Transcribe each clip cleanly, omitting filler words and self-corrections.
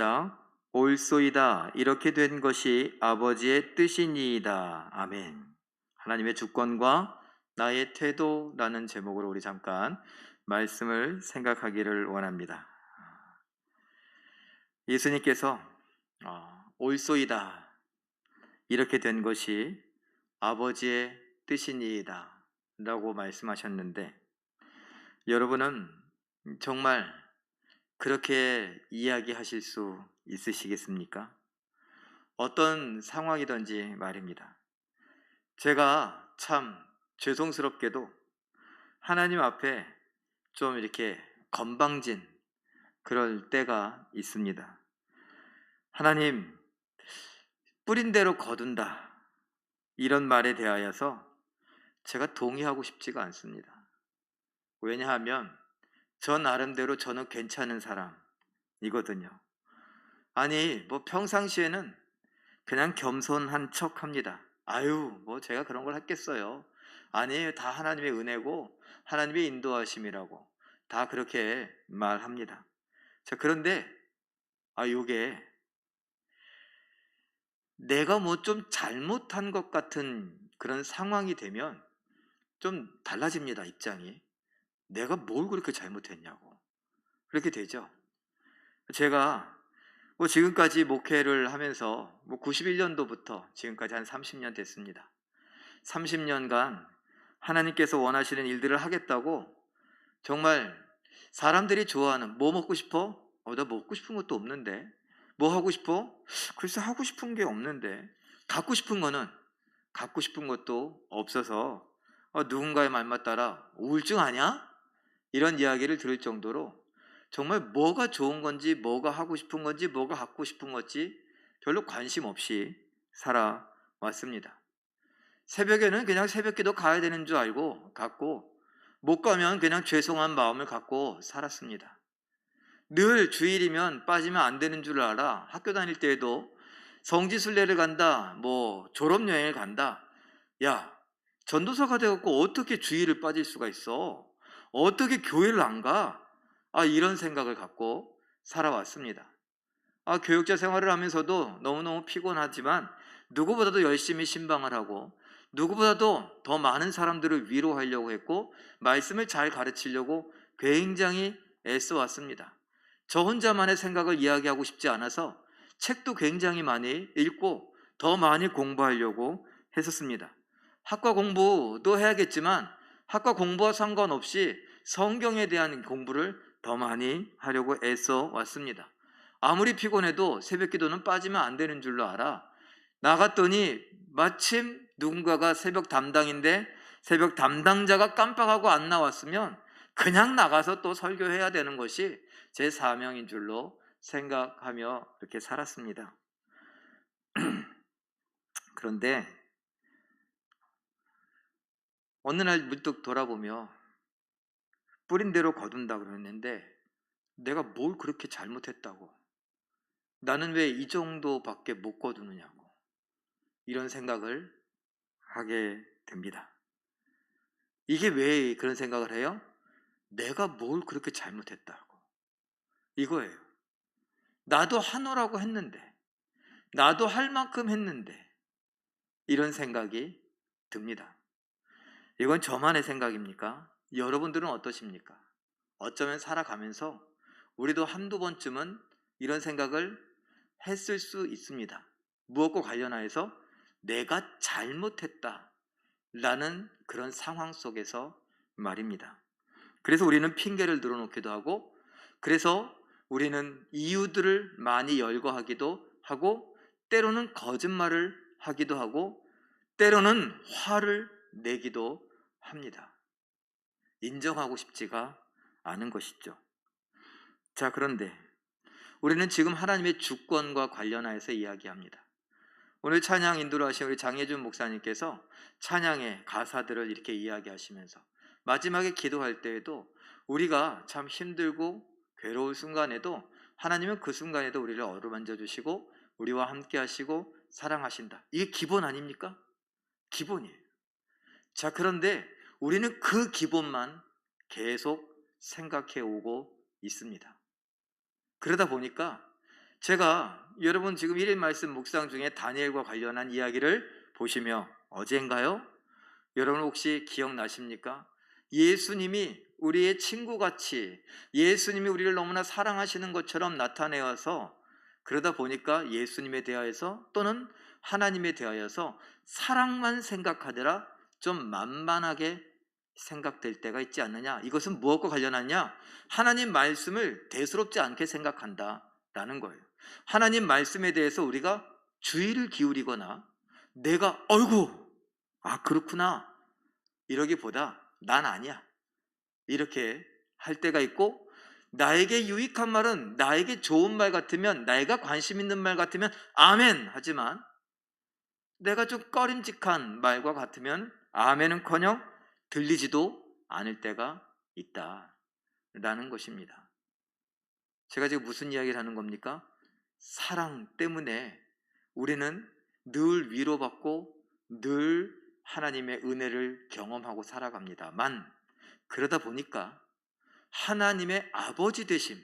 자, 옳소이다. 이렇게 된 것이 아버지의 뜻이니이다. 아멘. 하나님의 주권과 나의 태도라는 제목으로 우리 잠깐 말씀을 생각하기를 원합니다. 예수님께서 옳소이다. 이렇게 된 것이 아버지의 뜻이니이다. 라고 말씀하셨는데, 여러분은 정말 그렇게 이야기하실 수 있으시겠습니까? 어떤 상황이든지 말입니다. 제가 참 죄송스럽게도 하나님 앞에 좀 이렇게 건방진 그럴 때가 있습니다. 하나님, 뿌린 대로 거둔다. 이런 말에 대하여서 제가 동의하고 싶지가 않습니다. 왜냐하면 저 나름대로 저는 괜찮은 사람이거든요. 아니, 뭐 평상시에는 그냥 겸손한 척 합니다. 아유, 뭐 제가 그런 걸 했겠어요. 아니에요. 다 하나님의 은혜고 하나님의 인도하심이라고 다 그렇게 말합니다. 자, 그런데 요게 내가 뭐 좀 잘못한 것 같은 그런 상황이 되면 좀 달라집니다, 입장이. 내가 뭘 그렇게 잘못했냐고. 그렇게 되죠. 제가 뭐 지금까지 목회를 하면서 뭐 91년도부터 지금까지 한 30년 됐습니다. 30년간 하나님께서 원하시는 일들을 하겠다고 정말 사람들이 좋아하는 뭐 먹고 싶어? 나 먹고 싶은 것도 없는데. 뭐 하고 싶어? 글쎄 하고 싶은 게 없는데. 갖고 싶은 거는 갖고 싶은 것도 없어서 누군가의 말만 따라 우울증 아니야? 이런 이야기를 들을 정도로 정말 뭐가 좋은 건지 뭐가 하고 싶은 건지 뭐가 갖고 싶은 건지 별로 관심 없이 살아왔습니다. 새벽에는 그냥 새벽기도 가야 되는 줄 알고 갔고, 못 가면 그냥 죄송한 마음을 갖고 살았습니다. 늘 주일이면 빠지면 안 되는 줄 알아. 학교 다닐 때에도 성지순례를 간다, 뭐 졸업여행을 간다. 야, 전도사가 돼갖고 어떻게 주일을 빠질 수가 있어? 어떻게 교회를 안 가? 이런 생각을 갖고 살아왔습니다. 교육자 생활을 하면서도 너무너무 피곤하지만 누구보다도 열심히 신방을 하고 누구보다도 더 많은 사람들을 위로하려고 했고 말씀을 잘 가르치려고 굉장히 애써왔습니다. 저 혼자만의 생각을 이야기하고 싶지 않아서 책도 굉장히 많이 읽고 더 많이 공부하려고 했었습니다. 학과 공부도 해야겠지만 학과 공부와 상관없이 성경에 대한 공부를 더 많이 하려고 애써 왔습니다. 아무리 피곤해도 새벽 기도는 빠지면 안 되는 줄로 알아. 나갔더니 마침 누군가가 새벽 담당인데 새벽 담당자가 깜빡하고 안 나왔으면 그냥 나가서 또 설교해야 되는 것이 제 사명인 줄로 생각하며 그렇게 살았습니다. 그런데 어느 날 문득 돌아보며 뿌린 대로 거둔다 그랬는데 내가 뭘 그렇게 잘못했다고, 나는 왜 이 정도밖에 못 거두느냐고 이런 생각을 하게 됩니다. 이게 왜 그런 생각을 해요? 내가 뭘 그렇게 잘못했다고, 이거예요. 나도 하노라고 했는데, 나도 할 만큼 했는데, 이런 생각이 듭니다. 이건 저만의 생각입니까? 여러분들은 어떠십니까? 어쩌면 살아가면서 우리도 한두 번쯤은 이런 생각을 했을 수 있습니다. 무엇과 관련하여서 내가 잘못했다 라는 그런 상황 속에서 말입니다. 그래서 우리는 핑계를 늘어놓기도 하고, 그래서 우리는 이유들을 많이 열거하기도 하고, 때로는 거짓말을 하기도 하고, 때로는 화를 내기도 합니다. 인정하고 싶지가 않은 것이죠. 자, 그런데 우리는 지금 하나님의 주권과 관련하여서 이야기합니다. 오늘 찬양 인도를 하신 우리 장혜준 목사님께서 찬양의 가사들을 이렇게 이야기하시면서 마지막에 기도할 때에도 우리가 참 힘들고 괴로울 순간에도 하나님은 그 순간에도 우리를 어루만져 주시고 우리와 함께 하시고 사랑하신다. 이게 기본 아닙니까? 기본이에요. 자, 그런데 우리는 그 기본만 계속 생각해 오고 있습니다. 그러다 보니까 제가 여러분 지금 1일 말씀 묵상 중에 다니엘과 관련한 이야기를 보시며 어젠가요? 여러분 혹시 기억나십니까? 예수님이 우리의 친구같이 예수님이 우리를 너무나 사랑하시는 것처럼 나타내어서 그러다 보니까 예수님에 대하여서 또는 하나님에 대하여서 사랑만 생각하더라 좀 만만하게 생각될 때가 있지 않느냐? 이것은 무엇과 관련하냐? 하나님 말씀을 대수롭지 않게 생각한다라는 거예요. 하나님 말씀에 대해서 우리가 주의를 기울이거나 내가 어이구 그렇구나 이러기보다 난 아니야 이렇게 할 때가 있고, 나에게 유익한 말은 나에게 좋은 말 같으면, 내가 관심 있는 말 같으면 아멘 하지만 내가 좀 꺼림직한 말과 같으면 아멘은커녕 들리지도 않을 때가 있다라는 것입니다. 제가 지금 무슨 이야기를 하는 겁니까? 사랑 때문에 우리는 늘 위로받고 늘 하나님의 은혜를 경험하고 살아갑니다만, 그러다 보니까 하나님의 아버지 되심,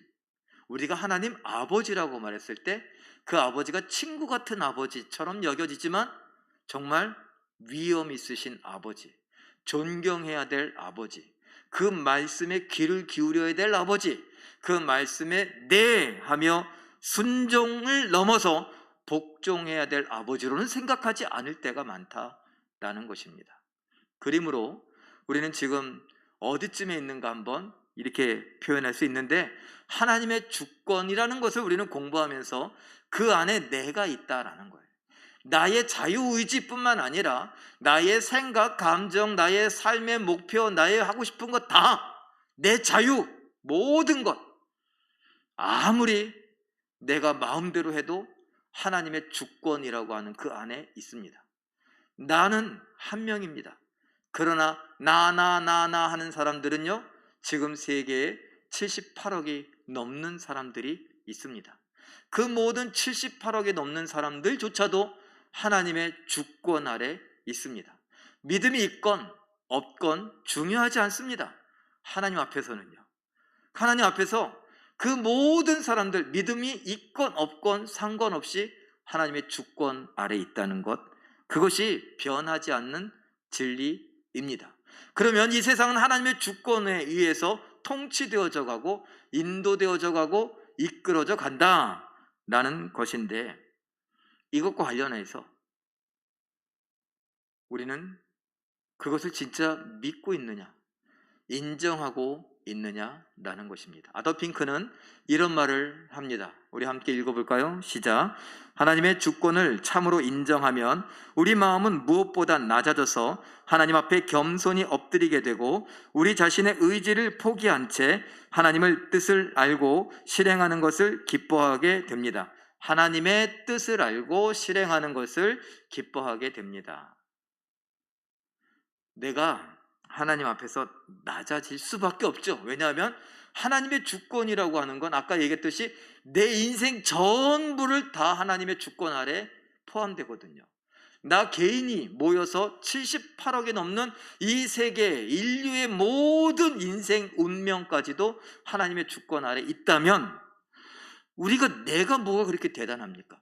우리가 하나님 아버지라고 말했을 때 그 아버지가 친구 같은 아버지처럼 여겨지지만 정말 위엄 있으신 아버지, 존경해야 될 아버지, 그 말씀에 귀를 기울여야 될 아버지, 그 말씀에 네 하며 순종을 넘어서 복종해야 될 아버지로는 생각하지 않을 때가 많다라는 것입니다. 그러므로 우리는 지금 어디쯤에 있는가 한번 이렇게 표현할 수 있는데, 하나님의 주권이라는 것을 우리는 공부하면서 그 안에 내가 있다라는 거예요. 나의 자유의지뿐만 아니라 나의 생각, 감정, 나의 삶의 목표, 나의 하고 싶은 것 다 내 자유, 모든 것 아무리 내가 마음대로 해도 하나님의 주권이라고 하는 그 안에 있습니다. 나는 한 명입니다. 그러나 나 하는 사람들은요, 지금 세계에 78억이 넘는 사람들이 있습니다. 그 모든 78억이 넘는 사람들조차도 하나님의 주권 아래 있습니다. 믿음이 있건 없건 중요하지 않습니다. 하나님 앞에서는요. 하나님 앞에서 그 모든 사람들 믿음이 있건 없건 상관없이 하나님의 주권 아래 있다는 것, 그것이 변하지 않는 진리입니다. 그러면 이 세상은 하나님의 주권에 의해서 통치되어져 가고 인도되어져 가고 이끌어져 간다라는 것인데, 이것과 관련해서 우리는 그것을 진짜 믿고 있느냐, 인정하고 있느냐라는 것입니다. 아더 핑크는 이런 말을 합니다. 우리 함께 읽어볼까요? 시작. 하나님의 주권을 참으로 인정하면 우리 마음은 무엇보다 낮아져서 하나님 앞에 겸손히 엎드리게 되고 우리 자신의 의지를 포기한 채 하나님의 뜻을 알고 실행하는 것을 기뻐하게 됩니다. 하나님의 뜻을 알고 실행하는 것을 기뻐하게 됩니다. 내가 하나님 앞에서 낮아질 수밖에 없죠. 왜냐하면 하나님의 주권이라고 하는 건 아까 얘기했듯이 내 인생 전부를 다 하나님의 주권 아래 포함되거든요. 나 개인이 모여서 78억이 넘는 이 세계 인류의 모든 인생 운명까지도 하나님의 주권 아래 있다면 내가 뭐가 그렇게 대단합니까?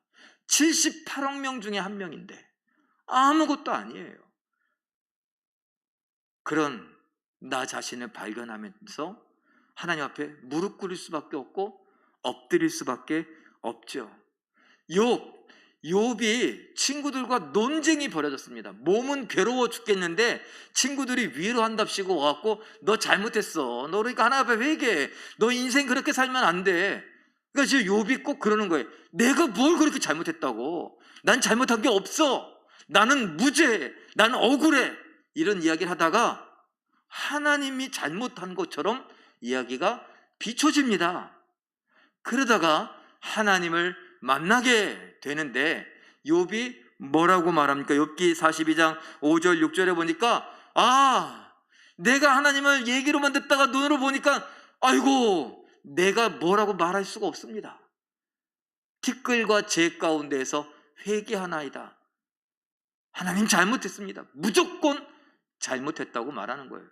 78억 명 중에 한 명인데 아무것도 아니에요. 그런 나 자신을 발견하면서 하나님 앞에 무릎 꿇을 수밖에 없고 엎드릴 수밖에 없죠. 욥이 친구들과 논쟁이 벌어졌습니다. 몸은 괴로워 죽겠는데 친구들이 위로한답시고 와갖고 너 잘못했어, 너 그러니까 하나님 앞에 회개해, 너 인생 그렇게 살면 안 돼. 그러니까 지금 욥이 꼭 그러는 거예요. 내가 뭘 그렇게 잘못했다고, 난 잘못한 게 없어, 나는 무죄해, 나는 억울해, 이런 이야기를 하다가 하나님이 잘못한 것처럼 이야기가 비춰집니다. 그러다가 하나님을 만나게 되는데 욥이 뭐라고 말합니까? 욥기 42장 5절 6절에 보니까 내가 하나님을 얘기로만 듣다가 눈으로 보니까 아이고 내가 뭐라고 말할 수가 없습니다. 티끌과 재 가운데에서 회개하나이다. 하나님 잘못했습니다. 무조건 잘못했다고 말하는 거예요.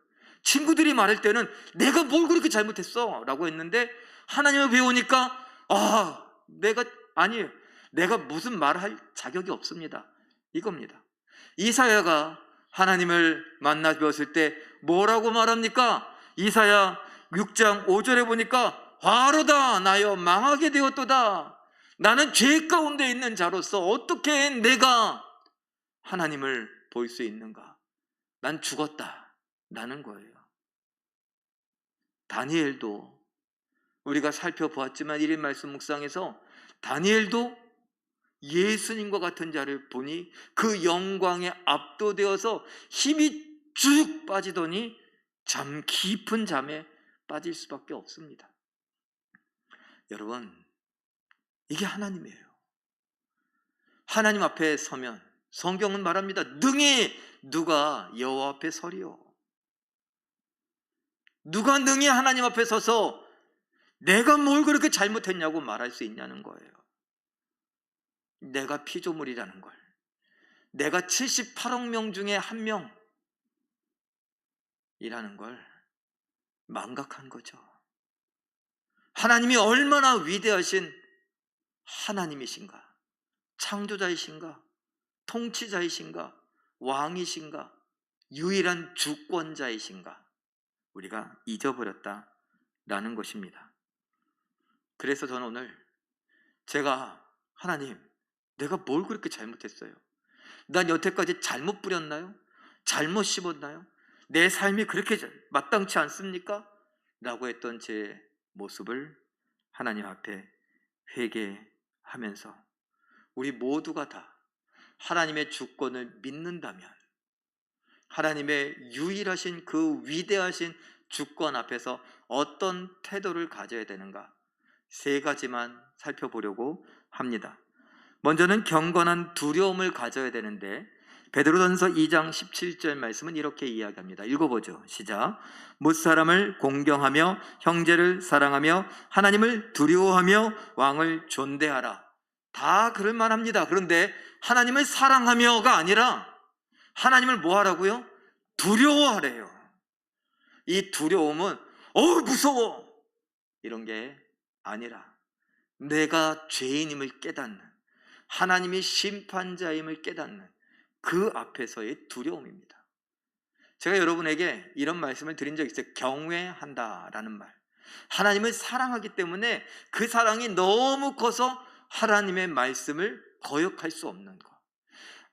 친구들이 말할 때는 내가 뭘 그렇게 잘못했어? 라고 했는데 하나님을 배우니까 내가 아니에요. 내가 무슨 말할 자격이 없습니다. 이겁니다. 이사야가 하나님을 만나 뵈었을 때 뭐라고 말합니까? 이사야 6장 5절에 보니까 화로다 나여 망하게 되었도다. 나는 죄 가운데 있는 자로서 어떻게 내가 하나님을 볼 수 있는가? 난 죽었다 라는 거예요. 다니엘도 우리가 살펴보았지만 1인 말씀 묵상에서 다니엘도 예수님과 같은 자를 보니 그 영광에 압도되어서 힘이 쭉 빠지더니 깊은 잠에 빠질 수밖에 없습니다. 여러분, 이게 하나님이에요. 하나님 앞에 서면 성경은 말합니다. 능히 누가 여호와 앞에 서리요? 누가 능히 하나님 앞에 서서 내가 뭘 그렇게 잘못했냐고 말할 수 있냐는 거예요. 내가 피조물이라는 걸, 내가 78억 명 중에 한 명이라는 걸 망각한 거죠. 하나님이 얼마나 위대하신 하나님이신가, 창조자이신가, 통치자이신가, 왕이신가, 유일한 주권자이신가, 우리가 잊어버렸다라는 것입니다. 그래서 저는 오늘 제가 하나님, 내가 뭘 그렇게 잘못했어요? 난 여태까지 잘못 부렸나요? 잘못 씹었나요? 내 삶이 그렇게 마땅치 않습니까? 라고 했던 제 모습을 하나님 앞에 회개하면서 우리 모두가 다 하나님의 주권을 믿는다면, 하나님의 유일하신 그 위대하신 주권 앞에서 어떤 태도를 가져야 되는가, 3가지만 살펴보려고 합니다. 먼저는 경건한 두려움을 가져야 되는데, 베드로전서 2장 17절 말씀은 이렇게 이야기합니다. 읽어보죠. 시작. 무사람을 공경하며 형제를 사랑하며 하나님을 두려워하며 왕을 존대하라. 다 그럴 만합니다. 그런데 하나님을 사랑하며가 아니라 하나님을 뭐 하라고요? 두려워하래요. 이 두려움은 무서워 이런 게 아니라 내가 죄인임을 깨닫는, 하나님이 심판자임을 깨닫는 그 앞에서의 두려움입니다. 제가 여러분에게 이런 말씀을 드린 적이 있어요. 경외한다라는 말. 하나님을 사랑하기 때문에 그 사랑이 너무 커서 하나님의 말씀을 거역할 수 없는 것,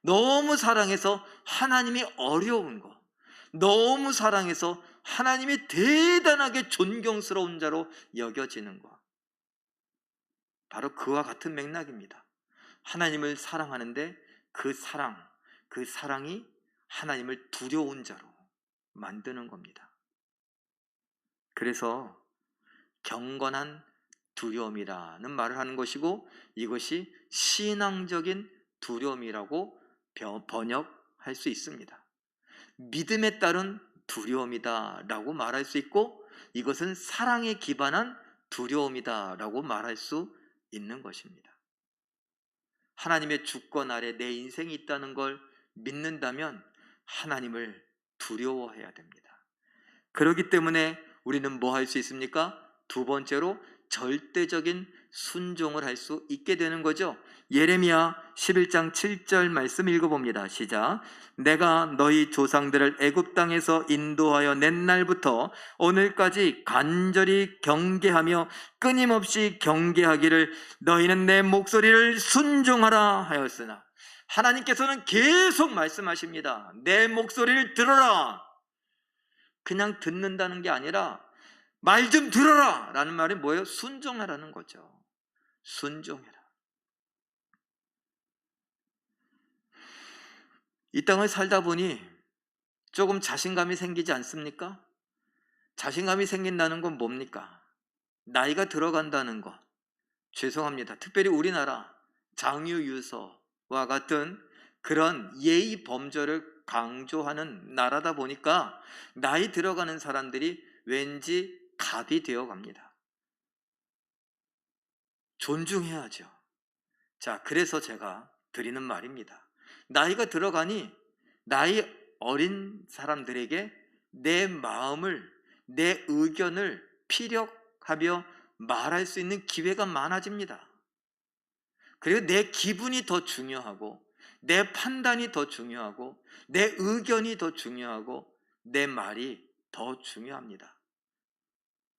너무 사랑해서 하나님이 어려운 것, 너무 사랑해서 하나님이 대단하게 존경스러운 자로 여겨지는 것, 바로 그와 같은 맥락입니다. 하나님을 사랑하는데 그 사랑이 하나님을 두려운 자로 만드는 겁니다. 그래서 경건한 두려움이라는 말을 하는 것이고, 이것이 신앙적인 두려움이라고 번역할 수 있습니다. 믿음에 따른 두려움이다 라고 말할 수 있고, 이것은 사랑에 기반한 두려움이다 라고 말할 수 있는 것입니다. 하나님의 주권 아래 내 인생이 있다는 걸 믿는다면 하나님을 두려워해야 됩니다. 그렇기 때문에 우리는 뭐 할 수 있습니까? 2번째로 절대적인 순종을 할 수 있게 되는 거죠. 예레미야 11장 7절 말씀 읽어봅니다. 시작. 내가 너희 조상들을 애굽 땅에서 인도하여 낸 날부터 오늘까지 간절히 경계하며 끊임없이 경계하기를 너희는 내 목소리를 순종하라 하였으나, 하나님께서는 계속 말씀하십니다. 내 목소리를 들어라. 그냥 듣는다는 게 아니라 말 좀 들어라 라는 말이 뭐예요? 순종하라는 거죠. 순종해라. 이 땅을 살다 보니 조금 자신감이 생기지 않습니까? 자신감이 생긴다는 건 뭡니까? 나이가 들어간다는 것. 죄송합니다. 특별히 우리나라 장유유서와 같은 그런 예의 범절을 강조하는 나라다 보니까 나이 들어가는 사람들이 왠지 갑이 되어 갑니다. 존중해야죠. 자, 그래서 제가 드리는 말입니다. 나이가 들어가니 나이 어린 사람들에게 내 마음을, 내 의견을 피력하며 말할 수 있는 기회가 많아집니다. 그리고 내 기분이 더 중요하고, 내 판단이 더 중요하고, 내 의견이 더 중요하고, 내 말이 더 중요합니다.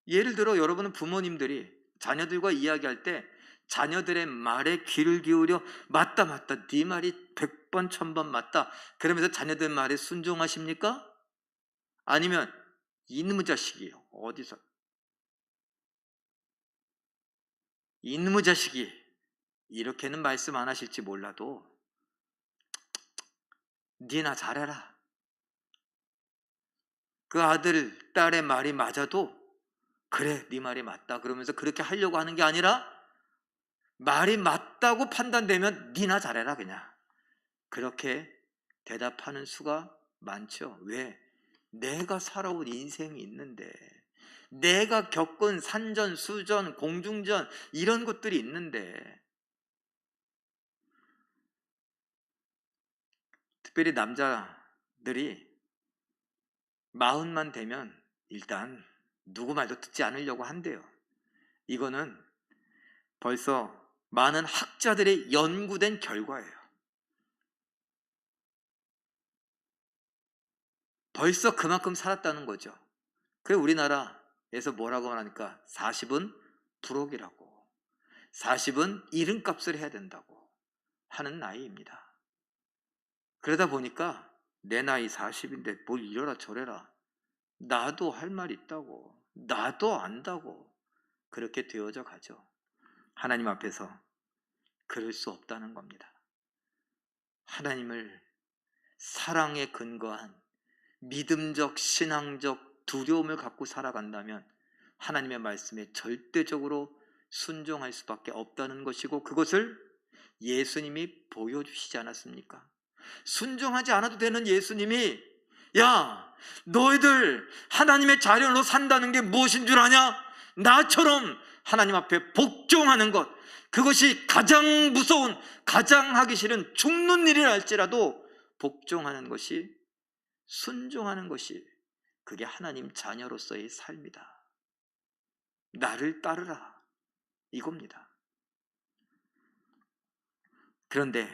예를 들어 여러분은 부모님들이 자녀들과 이야기할 때 자녀들의 말에 귀를 기울여 맞다 맞다 네 말이 100번 1000번 맞다 그러면서 자녀들 말에 순종하십니까? 아니면 이놈의 자식이 어디서 이놈의 자식이 이렇게는 말씀 안 하실지 몰라도 니나 잘해라, 그 아들 딸의 말이 맞아도 그래 네 말이 맞다 그러면서 그렇게 하려고 하는 게 아니라 말이 맞다고 판단되면 니나 잘해라 그냥 그렇게 대답하는 수가 많죠. 왜? 내가 살아온 인생이 있는데, 내가 겪은 산전, 수전, 공중전 이런 것들이 있는데, 특별히 남자들이 마흔만 되면 일단 누구 말도 듣지 않으려고 한대요. 이거는 벌써 많은 학자들의 연구된 결과예요. 벌써 그만큼 살았다는 거죠. 그래서 우리나라에서 뭐라고 말하니까 40은 불혹이라고, 40은 이름값을 해야 된다고 하는 나이입니다. 그러다 보니까 내 나이 40인데 뭘 이래라 저래라, 나도 할 말 있다고, 나도 안다고 그렇게 되어져 가죠. 하나님 앞에서 그럴 수 없다는 겁니다. 하나님을 사랑에 근거한 믿음적 신앙적 두려움을 갖고 살아간다면 하나님의 말씀에 절대적으로 순종할 수밖에 없다는 것이고, 그것을 예수님이 보여주시지 않았습니까? 순종하지 않아도 되는 예수님이 야 너희들 하나님의 자녀로 산다는 게 무엇인 줄 아냐? 나처럼 하나님 앞에 복종하는 것, 그것이 가장 무서운, 가장 하기 싫은 죽는 일이라 할지라도 복종하는 것이, 순종하는 것이 그게 하나님 자녀로서의 삶이다. 나를 따르라 이겁니다. 그런데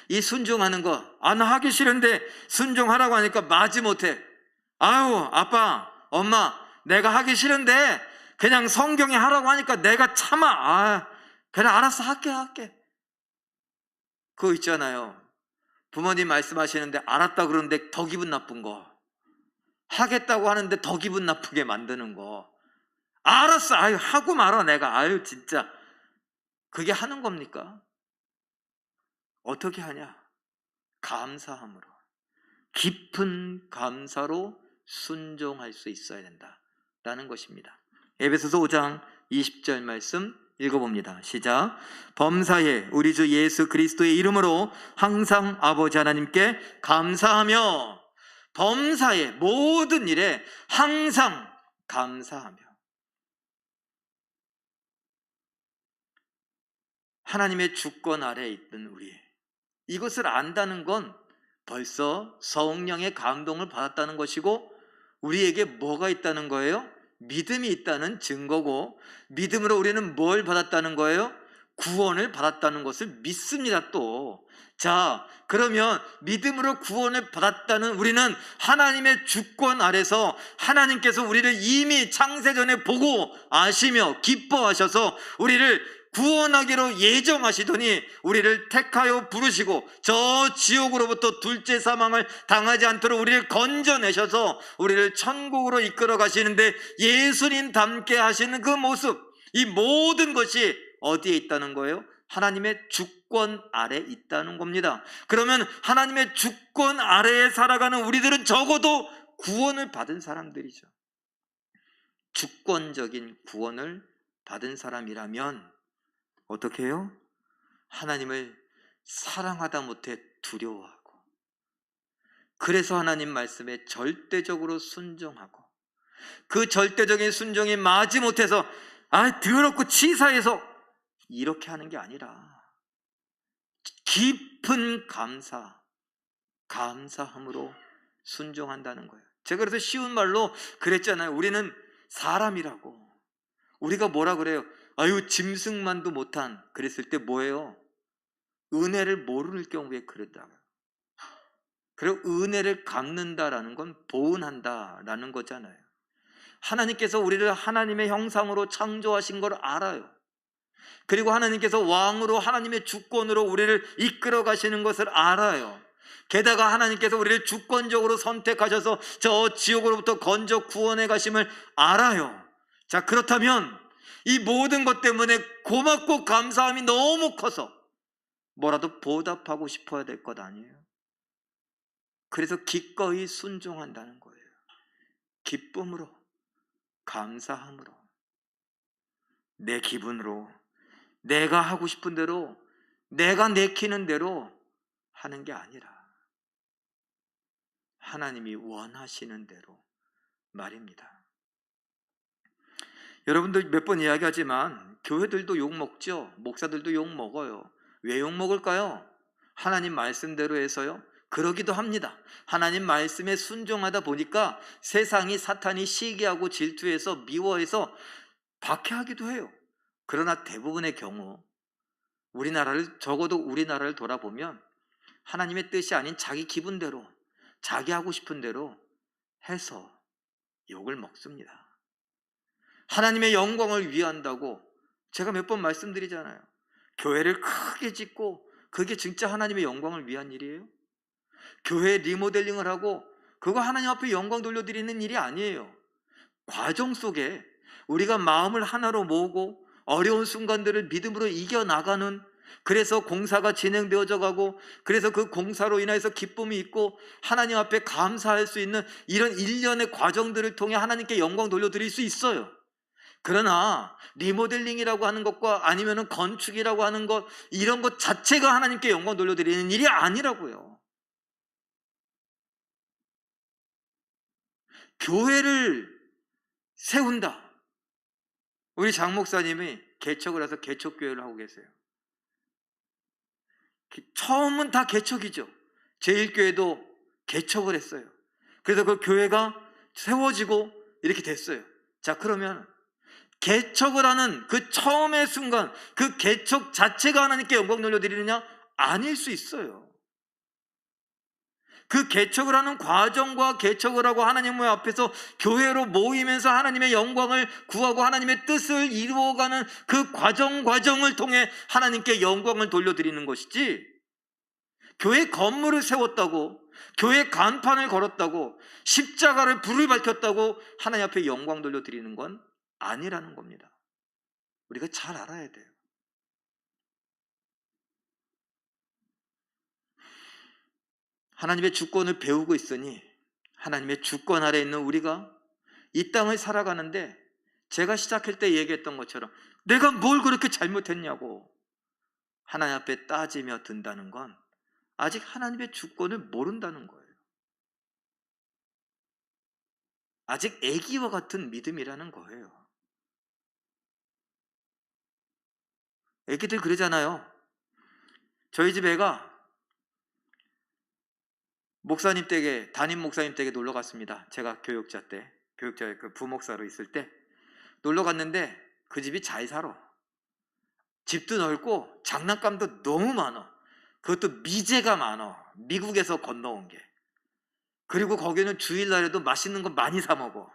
이 순종하는 거, 나 하기 싫은데 순종하라고 하니까 마지못해 아유 아빠 엄마 내가 하기 싫은데 그냥 성경에 하라고 하니까 내가 참아, 그래 알았어 할게. 그거 있잖아요, 부모님 말씀하시는데 알았다 그러는데 더 기분 나쁜 거, 하겠다고 하는데 더 기분 나쁘게 만드는 거, 알았어 아유 하고 말아 내가 아유 진짜, 그게 하는 겁니까? 어떻게 하냐? 감사함으로, 깊은 감사로 순종할 수 있어야 된다라는 것입니다. 에베소서 5장 20절 말씀 읽어봅니다. 시작. 범사에 우리 주 예수 그리스도의 이름으로 항상 아버지 하나님께 감사하며, 범사에 모든 일에 항상 감사하며. 하나님의 주권 아래에 있던 우리, 이것을 안다는 건 벌써 성령의 감동을 받았다는 것이고, 우리에게 뭐가 있다는 거예요? 믿음이 있다는 증거고, 믿음으로 우리는 뭘 받았다는 거예요? 구원을 받았다는 것을 믿습니다. 또 자, 그러면 믿음으로 구원을 받았다는 우리는 하나님의 주권 아래서 하나님께서 우리를 이미 창세전에 보고 아시며 기뻐하셔서 우리를 구원하기로 예정하시더니 우리를 택하여 부르시고 저 지옥으로부터 둘째 사망을 당하지 않도록 우리를 건져내셔서 우리를 천국으로 이끌어 가시는데, 예수님 닮게 하시는 그 모습, 이 모든 것이 어디에 있다는 거예요? 하나님의 주권 아래 있다는 겁니다. 그러면 하나님의 주권 아래에 살아가는 우리들은 적어도 구원을 받은 사람들이죠. 주권적인 구원을 받은 사람이라면 어떻게 해요? 하나님을 사랑하다 못해 두려워하고, 그래서 하나님 말씀에 절대적으로 순종하고, 그 절대적인 순종이 마지못해서 더럽고 치사해서 이렇게 하는 게 아니라 깊은 감사함으로 순종한다는 거예요. 제가 그래서 쉬운 말로 그랬잖아요. 우리는 사람이라고. 우리가 뭐라 그래요? 아유 짐승만도 못한, 그랬을 때 뭐예요? 은혜를 모를 경우에 그랬다. 그리고 은혜를 갚는다라는 건 보은한다라는 거잖아요. 하나님께서 우리를 하나님의 형상으로 창조하신 걸 알아요. 그리고 하나님께서 왕으로 하나님의 주권으로 우리를 이끌어 가시는 것을 알아요. 게다가 하나님께서 우리를 주권적으로 선택하셔서 저 지옥으로부터 건져 구원해 가심을 알아요. 자, 그렇다면 이 모든 것 때문에 고맙고 감사함이 너무 커서 뭐라도 보답하고 싶어야 될 것 아니에요? 그래서 기꺼이 순종한다는 거예요. 기쁨으로, 감사함으로, 내 기분으로, 내가 하고 싶은 대로, 내가 내키는 대로 하는 게 아니라 하나님이 원하시는 대로 말입니다. 여러분들 몇 번 이야기하지만 교회들도 욕먹죠. 목사들도 욕먹어요. 왜 욕먹을까요? 하나님 말씀대로 해서요. 그러기도 합니다. 하나님 말씀에 순종하다 보니까 세상이, 사탄이 시기하고 질투해서 미워해서 박해하기도 해요. 그러나 대부분의 경우 적어도 우리나라를 돌아보면 하나님의 뜻이 아닌 자기 기분대로, 자기 하고 싶은 대로 해서 욕을 먹습니다. 하나님의 영광을 위한다고 제가 몇 번 말씀드리잖아요. 교회를 크게 짓고 그게 진짜 하나님의 영광을 위한 일이에요? 교회 리모델링을 하고 그거 하나님 앞에 영광 돌려드리는 일이 아니에요. 과정 속에 우리가 마음을 하나로 모으고 어려운 순간들을 믿음으로 이겨나가는, 그래서 공사가 진행되어져 가고, 그래서 그 공사로 인해서 기쁨이 있고 하나님 앞에 감사할 수 있는 이런 일련의 과정들을 통해 하나님께 영광 돌려드릴 수 있어요. 그러나 리모델링이라고 하는 것과 아니면 건축이라고 하는 것, 이런 것 자체가 하나님께 영광 돌려드리는 일이 아니라고요. 교회를 세운다. 우리 장 목사님이 개척을 해서 개척교회를 하고 계세요. 처음은 다 개척이죠. 제1교회도 개척을 했어요. 그래서 그 교회가 세워지고 이렇게 됐어요. 자, 그러면 개척을 하는 그 처음의 순간, 그 개척 자체가 하나님께 영광 돌려드리느냐? 아닐 수 있어요. 그 개척을 하는 과정과 개척을 하고 하나님 앞에서 교회로 모이면서 하나님의 영광을 구하고 하나님의 뜻을 이루어가는 그 과정을 통해 하나님께 영광을 돌려드리는 것이지, 교회 건물을 세웠다고, 교회 간판을 걸었다고, 십자가를 불을 밝혔다고 하나님 앞에 영광 돌려드리는 건 아니라는 겁니다. 우리가 잘 알아야 돼요. 하나님의 주권을 배우고 있으니 하나님의 주권 아래 있는 우리가 이 땅을 살아가는데, 제가 시작할 때 얘기했던 것처럼 내가 뭘 그렇게 잘못했냐고 하나님 앞에 따지며 든다는 건 아직 하나님의 주권을 모른다는 거예요. 아직 애기와 같은 믿음이라는 거예요. 애기들 그러잖아요. 저희 집 애가 목사님 댁에, 담임 목사님 댁에 놀러 갔습니다. 제가 교육자 그 부목사로 있을 때 놀러 갔는데 그 집이 잘 살아. 집도 넓고 장난감도 너무 많아. 그것도 미제가 많아. 미국에서 건너온 게. 그리고 거기는 주일날에도 맛있는 거 많이 사 먹어.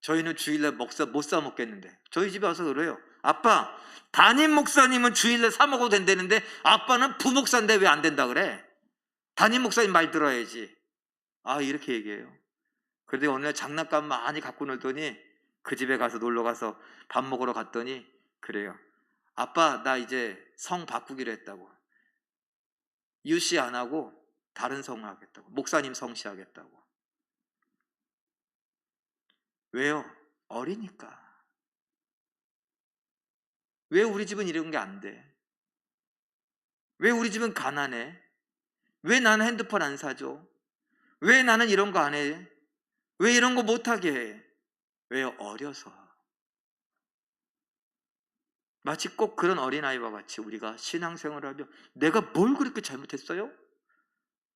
저희는 주일날 못 사 먹겠는데 저희 집에 와서 그래요. 아빠, 담임 목사님은 주일날 사 먹어도 된다는데 아빠는 부목사인데 왜 안 된다 그래? 담임 목사님 말 들어야지. 아, 이렇게 얘기해요. 그런데 어느 날 장난감 많이 갖고 놀더니 그 집에 가서 놀러 가서 밥 먹으러 갔더니 그래요. 아빠, 나 이제 성 바꾸기로 했다고. 유씨 안 하고 다른 성 하겠다고. 목사님 성씨 하겠다고. 왜요? 어리니까. 왜 우리 집은 이런 게 안 돼? 왜 우리 집은 가난해? 왜 나는 핸드폰 안 사줘? 왜 나는 이런 거 안 해? 왜 이런 거 못하게 해? 왜요? 어려서. 마치 꼭 그런 어린아이와 같이 우리가 신앙생활을 하며 내가 뭘 그렇게 잘못했어요?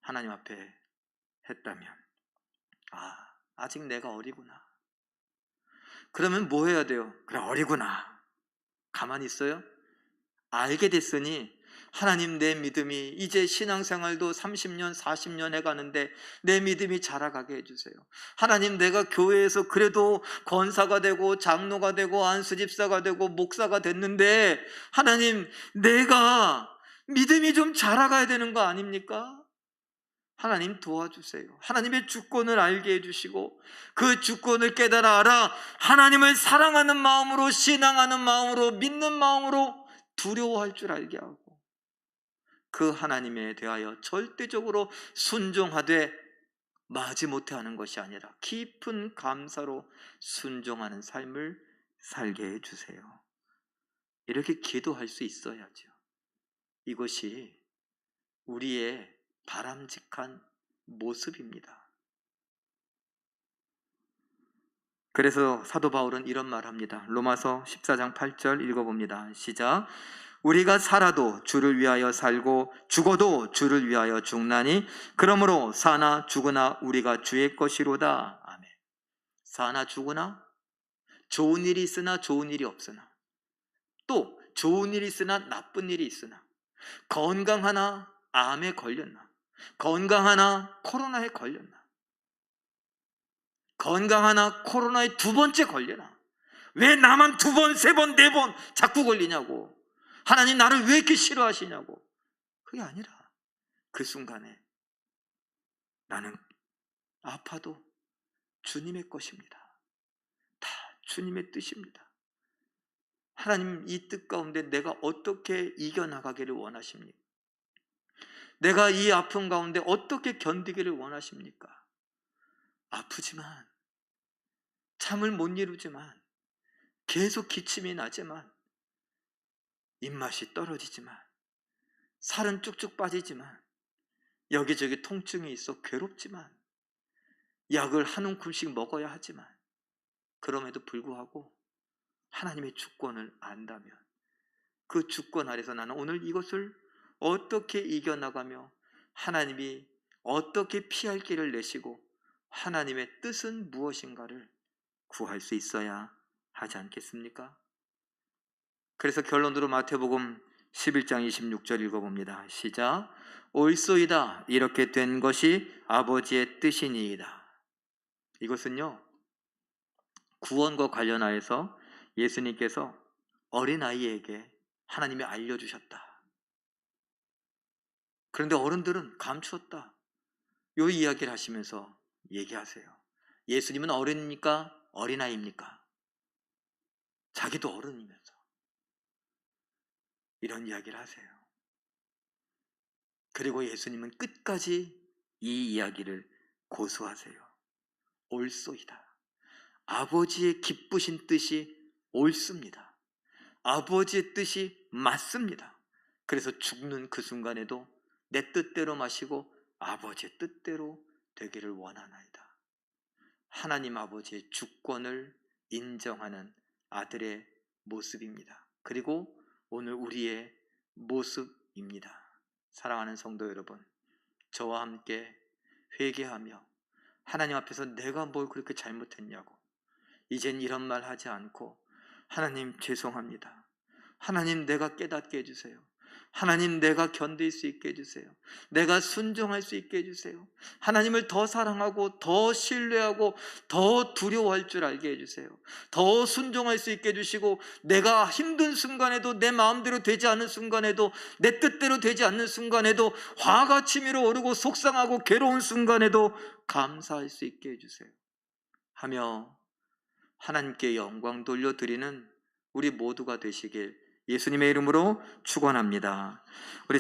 하나님 앞에 했다면, 아직 내가 어리구나. 그러면 뭐 해야 돼요? 그래, 어리구나. 가만히 있어요? 알게 됐으니 하나님, 내 믿음이 이제 신앙생활도 30년, 40년 해가는데 내 믿음이 자라가게 해주세요. 하나님, 내가 교회에서 그래도 권사가 되고 장로가 되고 안수집사가 되고 목사가 됐는데 하나님, 내가 믿음이 좀 자라가야 되는 거 아닙니까? 하나님 도와주세요. 하나님의 주권을 알게 해주시고 그 주권을 깨달아 알아 하나님을 사랑하는 마음으로, 신앙하는 마음으로, 믿는 마음으로 두려워할 줄 알게 하고 그 하나님에 대하여 절대적으로 순종하되 마지못해 하는 것이 아니라 깊은 감사로 순종하는 삶을 살게 해주세요. 이렇게 기도할 수 있어야죠. 이것이 우리의 바람직한 모습입니다. 그래서 사도 바울은 이런 말 합니다. 로마서 14장 8절 읽어봅니다. 시작. 우리가 살아도 주를 위하여 살고 죽어도 주를 위하여 죽나니 그러므로 사나 죽으나 우리가 주의 것이로다. 아멘. 사나 죽으나, 좋은 일이 있으나 좋은 일이 없으나, 또 좋은 일이 있으나 나쁜 일이 있으나, 건강하나 암에 걸렸나, 건강하나 코로나에 걸렸나, 건강하나 코로나에 두 번째 걸려나, 왜 나만 두 번, 세 번, 네 번 자꾸 걸리냐고, 하나님 나를 왜 이렇게 싫어하시냐고. 그게 아니라 그 순간에 나는 아파도 주님의 것입니다. 다 주님의 뜻입니다. 하나님, 이 뜻 가운데 내가 어떻게 이겨나가기를 원하십니까? 내가 이 아픔 가운데 어떻게 견디기를 원하십니까? 아프지만, 잠을 못 이루지만, 계속 기침이 나지만, 입맛이 떨어지지만, 살은 쭉쭉 빠지지만, 여기저기 통증이 있어 괴롭지만, 약을 한 움큼씩 먹어야 하지만, 그럼에도 불구하고 하나님의 주권을 안다면 그 주권 아래서 나는 오늘 이것을 어떻게 이겨나가며 하나님이 어떻게 피할 길을 내시고 하나님의 뜻은 무엇인가를 구할 수 있어야 하지 않겠습니까? 그래서 결론으로 마태복음 11장 26절 읽어봅니다. 시작. 옳소이다. 이렇게 된 것이 아버지의 뜻이니이다. 이것은요, 구원과 관련하여서 예수님께서 어린아이에게 하나님이 알려주셨다. 그런데 어른들은 감추었다. 이 이야기를 하시면서 얘기하세요. 예수님은 어른입니까? 어린아이입니까? 자기도 어른이면서 이런 이야기를 하세요. 그리고 예수님은 끝까지 이 이야기를 고수하세요. 옳소이다. 아버지의 기쁘신 뜻이 옳습니다. 아버지의 뜻이 맞습니다. 그래서 죽는 그 순간에도 내 뜻대로 마시고 아버지의 뜻대로 되기를 원하나이다. 하나님 아버지의 주권을 인정하는 아들의 모습입니다. 그리고 오늘 우리의 모습입니다. 사랑하는 성도 여러분, 저와 함께 회개하며 하나님 앞에서 내가 뭘 그렇게 잘못했냐고 이젠 이런 말 하지 않고 하나님 죄송합니다. 하나님 내가 깨닫게 해주세요. 하나님 내가 견딜 수 있게 해주세요. 내가 순종할 수 있게 해주세요. 하나님을 더 사랑하고 더 신뢰하고 더 두려워할 줄 알게 해주세요. 더 순종할 수 있게 해주시고 내가 힘든 순간에도 내 마음대로 되지 않는 순간에도 내 뜻대로 되지 않는 순간에도 화가 치밀어 오르고 속상하고 괴로운 순간에도 감사할 수 있게 해주세요. 하며 하나님께 영광 돌려드리는 우리 모두가 되시길 예수님의 이름으로 축원합니다. 우리